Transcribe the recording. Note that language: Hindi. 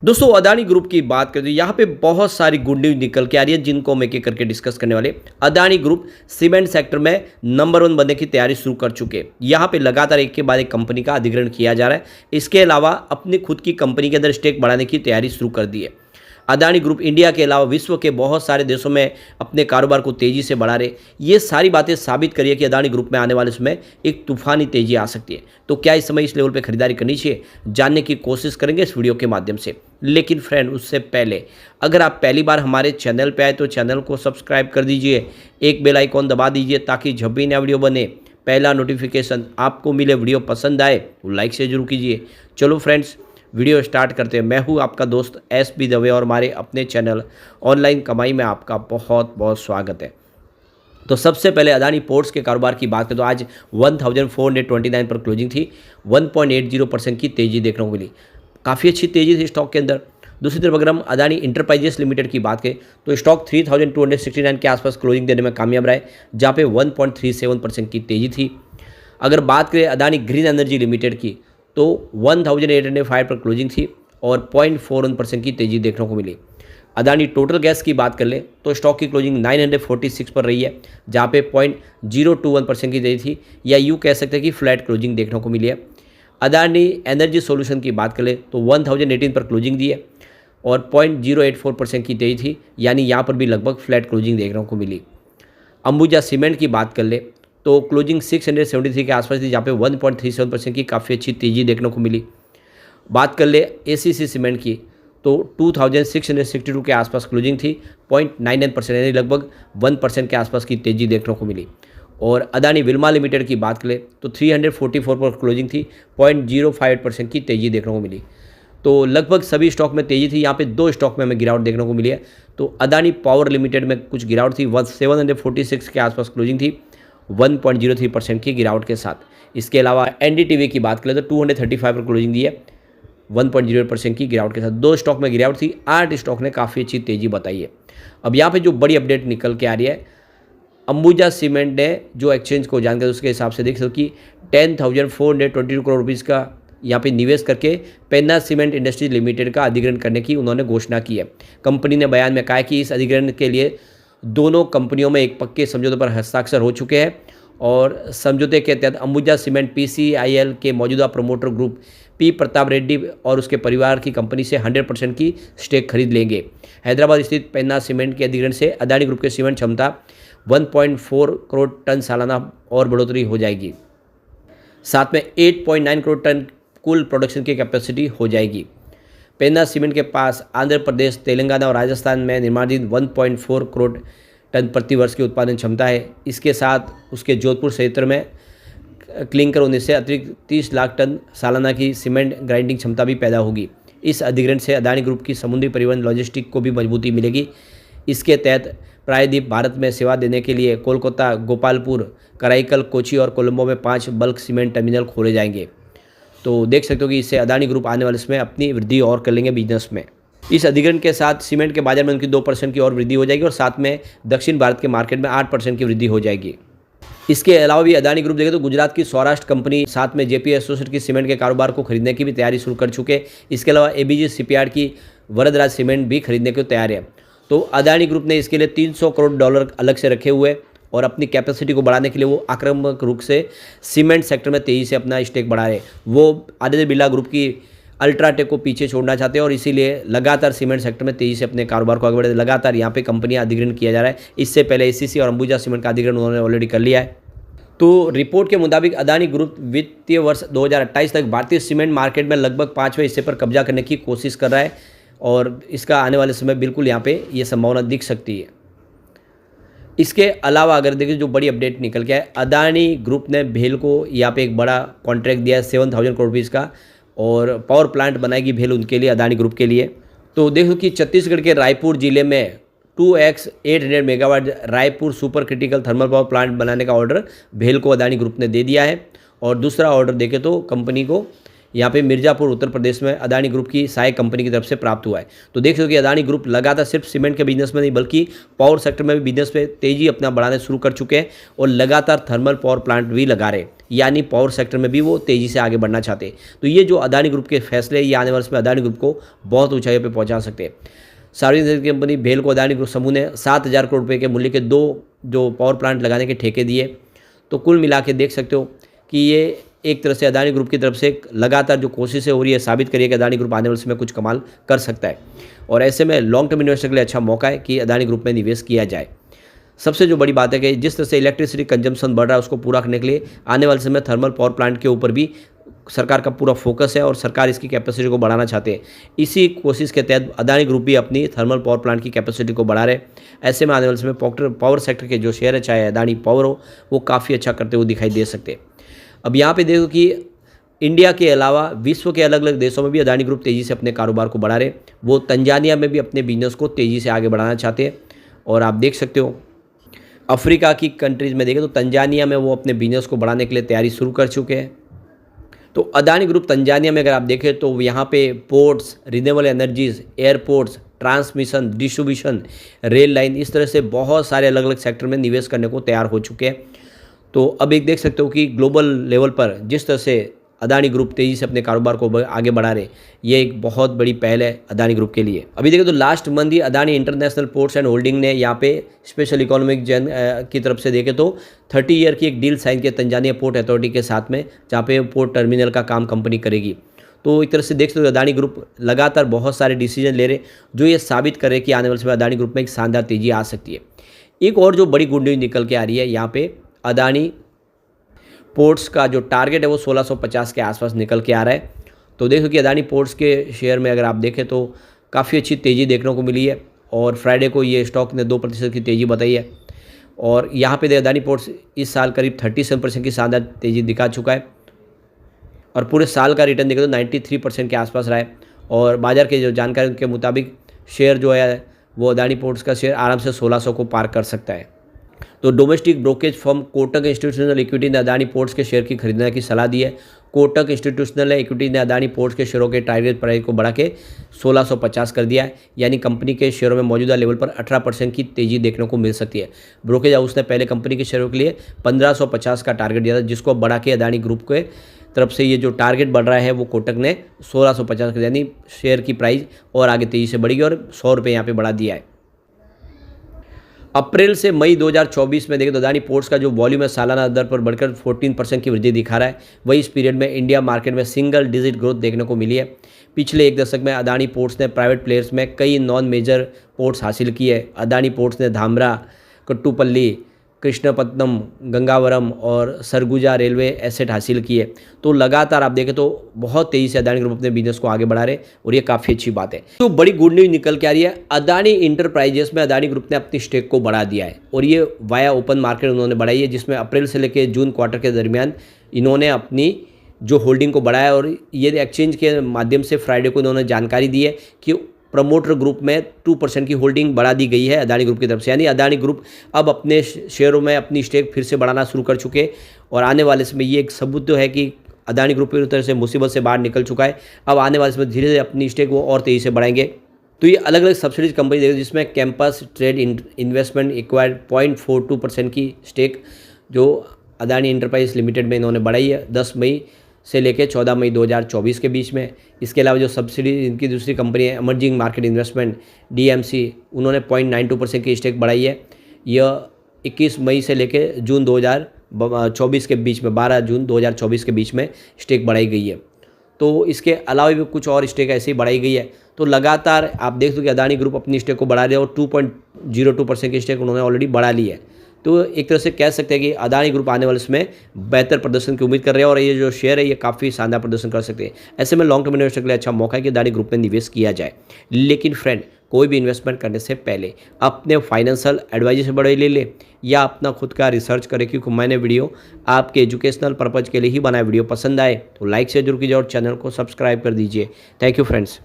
दोस्तों अदानी ग्रुप की बात करें तो यहाँ पे बहुत सारी गुड न्यूज निकल के आ रही है जिनको हम एक एक करके डिस्कस करने वाले। अदानी ग्रुप सीमेंट सेक्टर में नंबर 1 बनने की तैयारी शुरू कर चुके हैं। यहाँ पे लगातार एक के बाद एक कंपनी का अधिग्रहण किया जा रहा है। इसके अलावा अपनी खुद की कंपनी के अंदर स्टेक बढ़ाने की तैयारी शुरू कर दी है। अदानी ग्रुप इंडिया के अलावा विश्व के बहुत सारे देशों में अपने कारोबार को तेज़ी से बढ़ा रहे। ये सारी बातें साबित करिए कि अदानी ग्रुप में आने वाले समय एक तूफानी तेज़ी आ सकती है। तो क्या इस समय इस लेवल पे खरीदारी करनी चाहिए, जानने की कोशिश करेंगे इस वीडियो के माध्यम से। लेकिन फ्रेंड उससे पहले अगर आप पहली बार हमारे चैनल पे आए तो चैनल को सब्सक्राइब कर दीजिए, एक बेल आइकॉन दबा दीजिए ताकि जब भी नया वीडियो बने पहला नोटिफिकेशन आपको मिले। वीडियो पसंद आए तो लाइक से जरूर कीजिए। चलो फ्रेंड्स वीडियो स्टार्ट करते हैं। मैं हूं आपका दोस्त एस बी दवे और हमारे अपने चैनल ऑनलाइन कमाई में आपका बहुत बहुत स्वागत है। तो सबसे पहले अदानी पोर्ट्स के कारोबार की बात करें तो आज 1429 पर क्लोजिंग थी। 1.80% की तेज़ी देखने को मिली, काफ़ी अच्छी तेज़ी थी स्टॉक के अंदर। दूसरी तरफ अगर हम अदानी इंटरप्राइजेस लिमिटेड की बात करें तो स्टॉक 3269 के आसपास क्लोजिंग देने में कामयाब रहा है, जहाँ पे 1.37% की तेज़ी थी। अगर बात करें अदानी ग्रीन एनर्जी लिमिटेड की तो 1805 पर क्लोजिंग थी और 0.41% की तेज़ी देखने को मिली। अदानी टोटल गैस की बात कर ले तो स्टॉक की क्लोजिंग 946 पर रही है, जहाँ पे 0.021% की तेज़ी थी, या यूँ कह सकते हैं कि फ्लैट क्लोजिंग देखने को मिली है। अदानी एनर्जी सॉल्यूशन की बात कर ले तो 1018 पर क्लोजिंग दी है और 0.084% की तेज़ी थी, यानी यहाँ पर भी लगभग फ्लैट क्लोजिंग देखने को मिली। अंबुजा सीमेंट की बात कर ले तो क्लोजिंग 673 के आसपास थी, जहाँ पे 1.37% की काफ़ी अच्छी तेज़ी देखने को मिली। बात कर ले एसीसी सीमेंट की तो 2662 के आसपास क्लोजिंग थी, 0.99% यानी लगभग 1% के आसपास की तेज़ी देखने को मिली। और अदानी विल्मा लिमिटेड की बात करें तो 344 पर क्लोजिंग थी, 0.058% की तेज़ी देखने को मिली। तो लगभग सभी स्टॉक में तेज़ी थी। यहाँ पे दो स्टॉक में हमें गिरावट देखने को मिली है। तो अदानी पावर लिमिटेड में कुछ गिरावट थी, 746 के आसपास क्लोजिंग थी 1.03% की गिरावट के साथ। इसके अलावा एनडीटीवी की बात करें तो 235 पर क्लोजिंग दी है 1.08% की गिरावट के साथ। दो स्टॉक में गिरावट थी, 8 स्टॉक ने काफ़ी अच्छी तेज़ी बताई है। अब यहाँ पे जो बड़ी अपडेट निकल के आ रही है, अंबुजा सीमेंट ने जो एक्सचेंज को जानकारी उसके हिसाब से देख सकते कि 10,422 करोड़ रुपीज़ का यहाँ पे निवेश करके पेन्ना सीमेंट इंडस्ट्रीज लिमिटेड का अधिग्रहण करने की उन्होंने घोषणा की है। कंपनी ने बयान में कहा है कि इस अधिग्रहण के लिए दोनों कंपनियों में एक पक्के समझौते पर हस्ताक्षर हो चुके हैं और समझौते के तहत अंबुजा सीमेंट पीसीआईएल के मौजूदा promoter group P Pratap Reddy और उसके परिवार की कंपनी से 100% की स्टेक खरीद लेंगे। हैदराबाद स्थित पेन्ना सीमेंट के अधिग्रहण से अदानी ग्रुप के सीमेंट क्षमता 1.4 करोड़ टन सालाना और बढ़ोतरी हो जाएगी। साथ में 8.9 करोड़ टन कुल प्रोडक्शन की कैपेसिटी हो जाएगी। पेन्ना सीमेंट के पास आंध्र प्रदेश, तेलंगाना और राजस्थान में निर्माणाधीन 1.4 करोड़ टन प्रति वर्ष की उत्पादन क्षमता है। इसके साथ उसके जोधपुर क्षेत्र में क्लिंकर होने से अतिरिक्त 30 लाख टन सालाना की सीमेंट ग्राइंडिंग क्षमता भी पैदा होगी। इस अधिग्रहण से अदानी ग्रुप की समुद्री परिवहन लॉजिस्टिक को भी मजबूती मिलेगी। इसके तहत प्रायद्वीप भारत में सेवा देने के लिए कोलकाता, गोपालपुर, कराईकल, कोची और कोलंबो में 5 बल्क सीमेंट टर्मिनल खोले जाएंगे। तो देख सकते हो कि इससे अदानी ग्रुप आने वाले समय अपनी वृद्धि और कर लेंगे बिजनेस में। इस अधिग्रहण के साथ सीमेंट के बाजार में उनकी 2% की और वृद्धि हो जाएगी और साथ में दक्षिण भारत के मार्केट में 8% की वृद्धि हो जाएगी। इसके अलावा भी अदानी ग्रुप देखें तो गुजरात की सौराष्ट्र कंपनी साथ में जेपी एसोसिएट की सीमेंट के कारोबार को खरीदने की भी तैयारी शुरू कर चुके हैं। इसके अलावा एबीजी शिपयार्ड की वरदराज सीमेंट भी खरीदने को तैयार है। तो अदानी ग्रुप ने इसके लिए $300 करोड़ अलग से रखे हुए और अपनी कैपेसिटी को बढ़ाने के लिए वो आक्रामक रूप से सीमेंट सेक्टर में तेज़ी से अपना स्टेक बढ़ा रहे हैं। वो आदित्य बिरला ग्रुप की अल्ट्राटेक को पीछे छोड़ना चाहते हैं और इसीलिए लगातार सीमेंट सेक्टर में तेज़ी से अपने कारोबार को आगे बढ़े। लगातार यहाँ पे कंपनियां अधिग्रहण किया जा रहा है। इससे पहले एसीसी और अंबुजा सीमेंट का अधिग्रहण उन्होंने ऑलरेडी कर लिया है। तो रिपोर्ट के मुताबिक अदानी ग्रुप वित्तीय वर्ष 2028 तक भारतीय सीमेंट मार्केट में लगभग 5वें हिस्से पर कब्जा करने की कोशिश कर रहा है और इसका आने वाले समय बिल्कुल यहाँ पे ये संभावना दिख सकती है। इसके अलावा अगर देखिए जो बड़ी अपडेट निकल के है, अदानी ग्रुप ने भेल को यहाँ पे एक बड़ा कॉन्ट्रैक्ट दिया है 7,000 करोड़ रुपीज़ का और पावर प्लांट बनाएगी भेल उनके लिए, अदानी ग्रुप के लिए। तो देखो कि छत्तीसगढ़ के रायपुर जिले में 2x 800 megawatt Raipur super critical thermal power plant बनाने का ऑर्डर भेल को अदानी ग्रुप ने दे दिया है। और दूसरा ऑर्डर देखें तो कंपनी को यहाँ पे मिर्ज़ापुर उत्तर प्रदेश में अदानी ग्रुप की सहायक कंपनी की तरफ से प्राप्त हुआ है। तो देख सकते हो कि अदानी ग्रुप लगातार सिर्फ सीमेंट के बिजनेस में नहीं बल्कि पावर सेक्टर में भी बिजनेस पे तेजी अपना बढ़ाने शुरू कर चुके हैं और लगातार थर्मल पावर प्लांट भी लगा रहे हैं, यानी पावर सेक्टर में भी वो तेज़ी से आगे बढ़ना चाहते हैं। तो ये जो अदानी ग्रुप के फैसले ये आने वाले समय अदानी ग्रुप को बहुत ऊंचाइयों पर पहुँचा सकते हैं। सार्वजनिक कंपनी भेल को अदानी ग्रुप समूह ने 7,000 करोड़ रुपये के मूल्य के 2 जो पावर प्लांट लगाने के ठेके दिए। तो कुल मिला के देख सकते हो कि ये एक तरह से अदानी ग्रुप की तरफ से लगातार जो कोशिशें हो रही है साबित करिए कि अदानी ग्रुप आने वाले समय कुछ कमाल कर सकता है और ऐसे में लॉन्ग टर्म इन्वेस्टर के लिए अच्छा मौका है कि अदानी ग्रुप में निवेश किया जाए। सबसे जो बड़ी बात है कि जिस तरह से इलेक्ट्रिसिटी कंजम्पशन बढ़ रहा है उसको पूरा करने के लिए आने वाले समय थर्मल पावर प्लांट के ऊपर भी सरकार का पूरा फोकस है और सरकार इसकी कैपेसिटी को बढ़ाना चाहते हैं। इसी कोशिश के तहत अदानी ग्रुप भी अपनी थर्मल पावर प्लांट की कैपेसिटी को बढ़ा रहे। ऐसे में आने वाले समय पावर सेक्टर के जो शेयर है चाहे अदानी पावर हो वो काफ़ी अच्छा करते हुए दिखाई दे सकते हैं। अब यहाँ पे देखो कि इंडिया के अलावा विश्व के अलग अलग देशों में भी अदानी ग्रुप तेज़ी से अपने कारोबार को बढ़ा रहे। वो तंजानिया में भी अपने बिजनेस को तेज़ी से आगे बढ़ाना चाहते हैं और आप देख सकते हो अफ्रीका की कंट्रीज़ में देखें तो तंजानिया में वो अपने बिजनेस को बढ़ाने के लिए तैयारी शुरू कर चुके हैं। तो अदानी ग्रुप तंजानिया में अगर आप देखें तो यहाँ पे ports, renewable energies, airports, transmission, distribution, rail line, इस तरह से बहुत सारे अलग अलग सेक्टर में निवेश करने को तैयार हो चुके हैं। तो अब एक देख सकते हो कि ग्लोबल लेवल पर जिस तरह से अदानी ग्रुप तेज़ी से अपने कारोबार को आगे बढ़ा रहे, ये एक बहुत बड़ी पहल है अदानी ग्रुप के लिए। अभी देखें तो last month he Adani international ports and holding ने यहाँ पे स्पेशल इकोनॉमिक जोन की तरफ से देखें तो 30 ईयर की एक डील साइन किया तंजानिया पोर्ट अथॉरिटी के साथ में, जहाँ पे पोर्ट टर्मिनल का काम कंपनी करेगी। तो एक तरह से देख सकते हो अदानी ग्रुप लगातार बहुत सारे डिसीजन ले रहे जो ये साबित करे कि आने वाले समय अदानी ग्रुप में एक शानदार तेज़ी आ सकती है। एक और जो बड़ी गुड न्यूज़ निकल के आ रही है, यहाँ पे अदानी पोर्ट्स का जो टारगेट है वो 1650 के आसपास निकल के आ रहा है। तो देखो कि अदानी पोर्ट्स के शेयर में अगर आप देखें तो काफ़ी अच्छी तेज़ी देखने को मिली है और फ्राइडे को ये स्टॉक ने 2% की तेज़ी बताई है और यहाँ पे अदानी पोर्ट्स इस साल करीब 37% की शानदार तेज़ी दिखा चुका है और पूरे साल का रिटर्न देखें तो 93% के आसपास रहा है और बाजार के जो जानकारी के मुताबिक शेयर जो है वो अदानी पोर्ट्स का शेयर आराम से 1600 को पार कर सकता है। तो domestic brokerage firm Kotak institutional equity ने अदानी पोर्ट्स के शेयर की खरीदने की सलाह दी है। कोटक इंस्टीट्यूशनल इक्विटी ने अदानी पोर्ट्स के शेयरों के टारगेट प्राइस को बढ़ा के 1650 कर दिया है, यानी कंपनी के शेयरों में मौजूदा लेवल पर 18% की तेज़ी देखने को मिल सकती है। ब्रोकेज हाउस ने पहले कंपनी के शेयरों के लिए 1550 का टारगेट दिया था, जिसको बढ़ा के अदानी ग्रुप के तरफ से ये जो टारगेट बढ़ रहा है वो कोटक ने 1650 कर, यानी शेयर की प्राइस और आगे तेज़ी से बढ़ेगी और 100 रुपये यहाँ पर बढ़ा दिया है। अप्रैल से मई 2024 में देखें तो अदानी पोर्ट्स का जो वॉल्यूम है सालाना दर पर बढ़कर 14% की वृद्धि दिखा रहा है। वही इस पीरियड में इंडिया मार्केट में सिंगल डिजिट ग्रोथ देखने को मिली है। पिछले एक दशक में अदानी पोर्ट्स ने प्राइवेट प्लेयर्स में कई नॉन मेजर पोर्ट्स हासिल किए है। अदानी पोर्ट्स ने धामरा, कट्टुपल्ली, कृष्णपट्टनम, गंगावरम और सरगुजा रेलवे एसेट हासिल किए। तो लगातार आप देखें तो बहुत तेज़ी से अदानी ग्रुप अपने बिजनेस को आगे बढ़ा रहे और ये काफ़ी अच्छी बात है। तो बड़ी गुड न्यूज़ निकल के आ रही है, अदानी इंटरप्राइजेस में अदानी ग्रुप ने अपनी स्टेक को बढ़ा दिया है और ये वाया ओपन मार्केट उन्होंने बढ़ाई है, जिसमें अप्रैल से लेकर जून क्वार्टर के दरमियान इन्होंने अपनी जो होल्डिंग को बढ़ाया और ये एक्सचेंज के माध्यम से फ्राइडे को इन्होंने जानकारी दी है कि प्रमोटर ग्रुप में 2% की होल्डिंग बढ़ा दी गई है अदानी ग्रुप की तरफ से, यानी अदानी ग्रुप अब अपने शेयरों में अपनी स्टेक फिर से बढ़ाना शुरू कर चुके और आने वाले समय ये एक सबूत तो है कि अदानी ग्रुप पूरी तरह से मुसीबत से बाहर निकल चुका है। अब आने वाले समय धीरे धीरे अपनी स्टेक वो और तेज़ी से बढ़ाएंगे। तो ये अलग अलग सब्सिडीज कंपनी देखिए, जिसमें कैंपस ट्रेड इन्वेस्टमेंट एक्वायर्ड 0.42% की स्टेक जो अदानी इंटरप्राइज लिमिटेड में इन्होंने बढ़ाई है 10 मई से लेकर 14 मई 2024 के बीच में। इसके अलावा जो सब्सिडी इनकी दूसरी कंपनी है एमर्जिंग मार्केट इन्वेस्टमेंट DMC, उन्होंने 0.92% की स्टेक बढ़ाई है। यह 21 मई से लेकर जून 2024 के बीच में 12 जून 2024 के बीच में स्टेक बढ़ाई गई है। तो इसके अलावा भी कुछ और स्टेक ऐसी बढ़ाई गई है। तो लगातार आप देख सकते हो कि अदानी ग्रुप अपनी स्टेक को बढ़ा रहे हैं और 2.02% की स्टेक उन्होंने ऑलरेडी बढ़ा ली है। तो एक तरह से कह सकते हैं कि अदानी ग्रुप आने वाले समय बेहतर प्रदर्शन की उम्मीद कर रहे हैं और ये जो शेयर है ये काफ़ी शानदार प्रदर्शन कर सकते हैं। ऐसे में लॉन्ग टर्म इन्वेस्टर के लिए अच्छा मौका है कि अदानी ग्रुप में निवेश किया जाए। लेकिन फ्रेंड, कोई भी इन्वेस्टमेंट करने से पहले अपने फाइनेंशियल एडवाइजर से बड़े ले या अपना खुद का रिसर्च करें, क्योंकि मैंने वीडियो आपके एजुकेशनल पर्पज़ के लिए ही बनाया। वीडियो पसंद आए तो लाइक से जरूर कीजिए और चैनल को सब्सक्राइब कर दीजिए। Thank you friends.